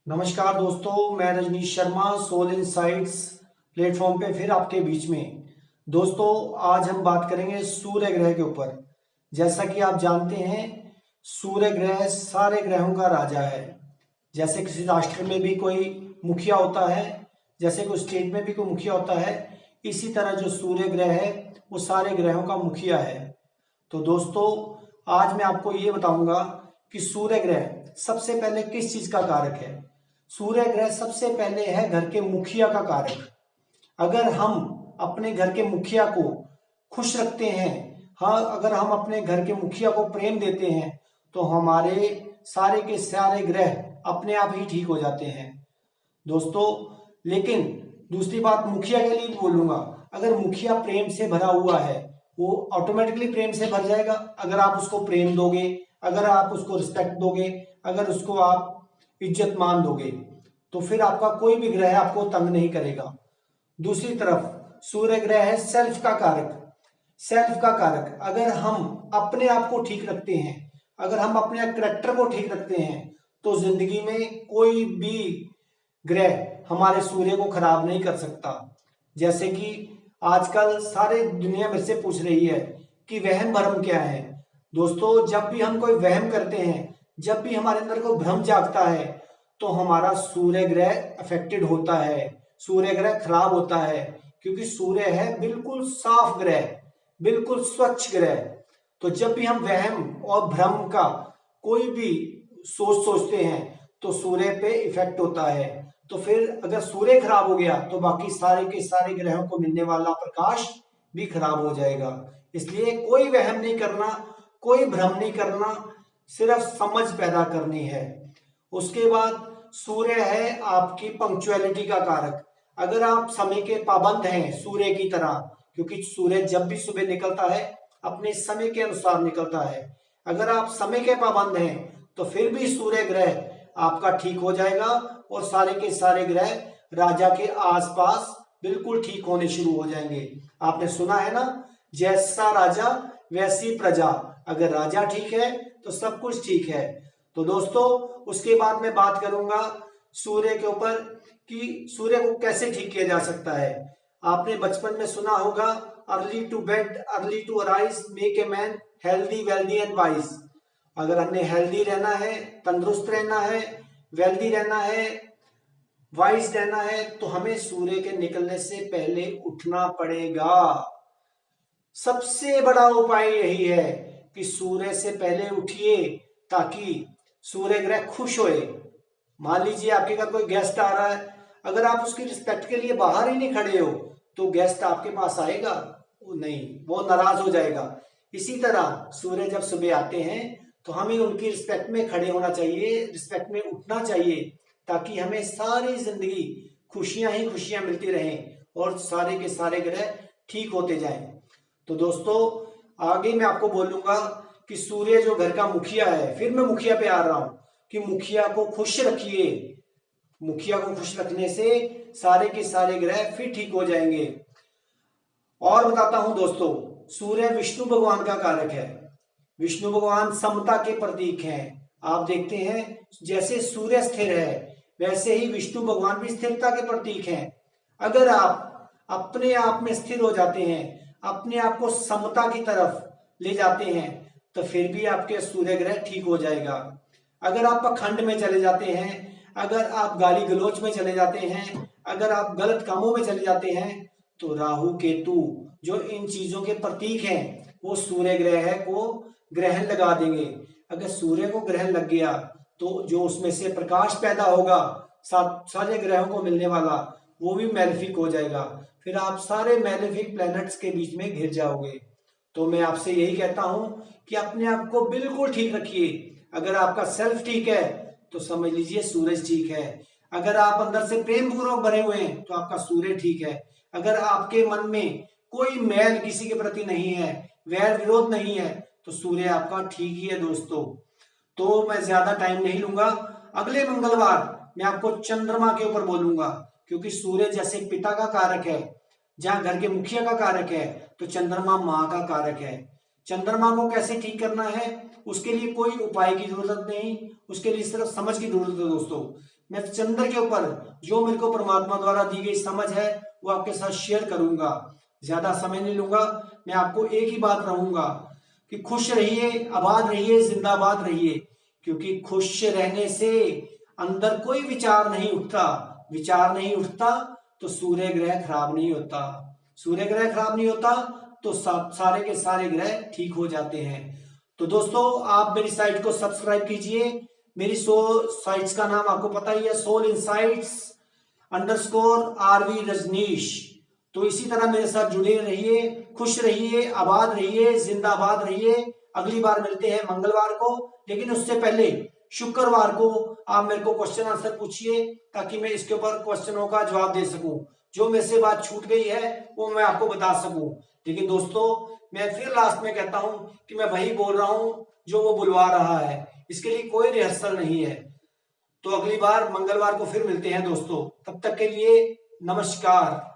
नमस्कार दोस्तों, मैं Rajneesh Sharma soul insights platform पे फिर आपके बीच में। दोस्तों, आज हम बात करेंगे सूर्य ग्रह के ऊपर। जैसा कि आप जानते हैं, सूर्य ग्रह सारे ग्रहों का राजा है। जैसे किसी राष्ट्र में भी कोई मुखिया होता है, जैसे कोई स्टेट में भी कोई मुखिया होता है, इसी तरह जो सूर्य ग्रह है वो सारे ग्रहों का मुखिया है। तो दोस्तों, आज मैं आपको ये बताऊंगा कि सूर्य ग्रह सबसे पहले किस चीज का कारक है। सूर्य ग्रह सबसे पहले है घर के मुखिया का कारक। अगर हम अपने घर के मुखिया को खुश रखते हैं, हाँ, अगर हम अपने घर के मुखिया को प्रेम देते हैं, तो हमारे सारे के सारे ग्रह अपने आप ही ठीक हो जाते हैं दोस्तों। लेकिन दूसरी बात मुखिया के लिए भी बोलूंगा, अगर मुखिया प्रेम से भरा हुआ है, वो ऑटोमेटिकली प्रेम से भर जाएगा। अगर आप उसको प्रेम दोगे, अगर आप उसको रिस्पेक्ट दोगे, अगर उसको आप इज्जत मान दोगे, तो फिर आपका कोई भी ग्रह आपको तंग नहीं करेगा। दूसरी तरफ सूर्य ग्रह है सेल्फ का कारक। सेल्फ का कारक, अगर हम अपने आप को ठीक रखते हैं, अगर हम अपने करेक्टर को ठीक रखते हैं, तो जिंदगी में कोई भी ग्रह हमारे सूर्य को खराब नहीं कर सकता। जैसे कि आजकल सारे दुनिया मेरे से पूछ रही है कि वहम भरम क्या है। दोस्तों, जब भी हम कोई वहम करते हैं, जब भी हमारे अंदर कोई भ्रम जागता है, तो हमारा सूर्य ग्रह अफेक्टेड होता है, सूर्य ग्रह खराब होता है। क्योंकि सूर्य है बिल्कुल साफ ग्रह, बिल्कुल स्वच्छ ग्रह। तो जब भी हम वहम और भ्रम का कोई भी सोचते हैं, तो सूर्य पे इफेक्ट होता है। तो फिर अगर सूर्य खराब हो गया, तो बाकी सारे के सारे ग्रहों को मिलने वाला प्रकाश भी खराब हो जाएगा। इसलिए कोई वहम नहीं करना, कोई भ्रम नहीं करना, सिर्फ समझ पैदा करनी है। उसके बाद सूर्य है आपकी पंक्चुअलिटी का कारक। अगर आप समय के पाबंद हैं सूर्य की तरह, क्योंकि सूर्य जब भी सुबह निकलता है अपने समय के अनुसार निकलता है, अगर आप समय के पाबंद हैं, तो फिर भी सूर्य ग्रह आपका ठीक हो जाएगा और सारे के सारे ग्रह राजा के आसपास बिल्कुल ठीक होने शुरू हो जाएंगे। आपने सुना है ना, जैसा राजा वैसी प्रजा। अगर राजा ठीक है तो सब कुछ ठीक है। तो दोस्तों, उसके बाद मैं बात करूंगा सूर्य के ऊपर कि सूर्य को कैसे ठीक किया जा सकता है। आपने बचपन में सुना होगा, early to bed early to arise make a man healthy wealthy and wise. अगर हमने हेल्दी रहना है, तंदुरुस्त रहना है, वेल्दी रहना है, वाइज रहना है, तो हमें सूर्य के निकलने से पहले उठना पड़ेगा। सबसे बड़ा उपाय यही है कि सूर्य से पहले उठिए, ताकि सूर्य ग्रह खुश होए। मान लीजिए आपके घर कोई गेस्ट आ रहा है, अगर आप उसकी रिस्पेक्ट के लिए बाहर ही नहीं खड़े हो, तो गेस्ट आपके पास आएगा? वो नहीं, वो नाराज हो जाएगा। इसी तरह सूर्य जब सुबह आते हैं, तो हमें उनकी रिस्पेक्ट में खड़े होना चाहिए, रिस्पेक्ट में उठना चाहिए, ताकि हमें सारी जिंदगी खुशियां ही खुशियां मिलती रहें और सारे के सारे ग्रह ठीक होते जाएं। तो दोस्तों, आगे मैं आपको बोलूंगा कि सूर्य जो घर का मुखिया है, फिर मैं मुखिया पे आ रहा हूं कि मुखिया को खुश रखिए। मुखिया को खुश रखने से सारे के सारे ग्रह फिर ठीक हो जाएंगे। और बताता हूं दोस्तों, सूर्य विष्णु भगवान का कारक है। विष्णु भगवान समता के प्रतीक हैं। आप देखते हैं, जैसे सूर्य स्थिर है, वैसे ही विष्णु भगवान भी स्थिरता के प्रतीक हैं। अगर आप अपने आप में स्थिर हो जाते हैं, अपने आप को समता की तरफ ले जाते हैं, तो फिर भी आपके सूर्य ग्रह ठीक हो जाएगा। अगर आप पखंड में चले जाते हैं, अगर आप गाली गलौज में चले जाते हैं, अगर आप गलत कामों में चले जाते हैं, तो राहु केतु जो इन चीजों के प्रतीक हैं, वो सूर्य ग्रह को ग्रहण लगा देंगे। अगर सूर्य को ग्रहण लग गया, तो जो उसमें से प्रकाश पैदा होगा सारे ग्रहों को मिलने वाला, वो भी मैलेफिक हो जाएगा। फिर आप सारे मैलेफिक प्लैनेट्स के बीच में घिर जाओगे। तो मैं आपसे यही कहता हूं कि अपने आप को बिल्कुल ठीक रखिए। अगर आपका सेल्फ ठीक है, तो समझ लीजिए सूरज ठीक है। अगर आप अंदर से प्रेम पूर्वक भरे हुए हैं, तो आपका सूर्य ठीक है। अगर आपके मन में कोई मैल किसी के प्रति नहीं है, वैर विरोध नहीं है, तो सूर्य आपका ठीक ही है दोस्तों। तो मैं ज्यादा टाइम नहीं लूंगा। अगले मंगलवार मैं आपको चंद्रमा के ऊपर बोलूंगा, क्योंकि सूर्य जैसे पिता का कारक है, जहां घर के मुखिया का कारक है, तो चंद्रमा माँ का कारक है। चंद्रमा को कैसे ठीक करना है, उसके लिए कोई उपाय की जरूरत नहीं, उसके लिए सिर्फ समझ की जरूरत है दोस्तों। मैं चंद्र के ऊपर जो मेरे को परमात्मा द्वारा दी गई समझ है वो आपके साथ शेयर करूंगा। ज्यादा समय नहीं लूंगा, मैं आपको एक ही बात रहूंगा कि खुश रहिए, आबाद रहिए, जिंदाबाद रहिए। क्योंकि खुश रहने से अंदर कोई विचार नहीं उठता, विचार नहीं उठता तो सूर्य ग्रह खराब नहीं होता, सूर्य ग्रह खराब नहीं होता तो सारे के सारे ग्रह ठीक हो जाते हैं। तो दोस्तों आप मेरी साइट को सब्सक्राइब कीजिए। मेरी साइट्स का नाम आपको पता ही है, सोल इनसाइट्स _RV रजनीश। तो इसी तरह मेरे साथ जुड़े रहिए, खुश रहिए, आबाद रहिए, जिंदाबाद रहिए। अगली बार मिलते हैं मंगलवार को, लेकिन उससे पहले शुक्रवार को आप मेरे को क्वेश्चन आंसर पूछिए ताकि मैं इसके ऊपर क्वेश्चनों का जवाब दे सकूं। जो मेरे से बात छूट गई है वो मैं आपको बता सकूं। लेकिन दोस्तों मैं फिर लास्ट में कहता हूं कि मैं वही बोल रहा हूं जो वो बुलवा रहा है, इसके लिए कोई रिहर्सल नहीं है। तो अगली बार मंगलवार को फिर मिलते हैं दोस्तों, तब तक के लिए नमस्कार।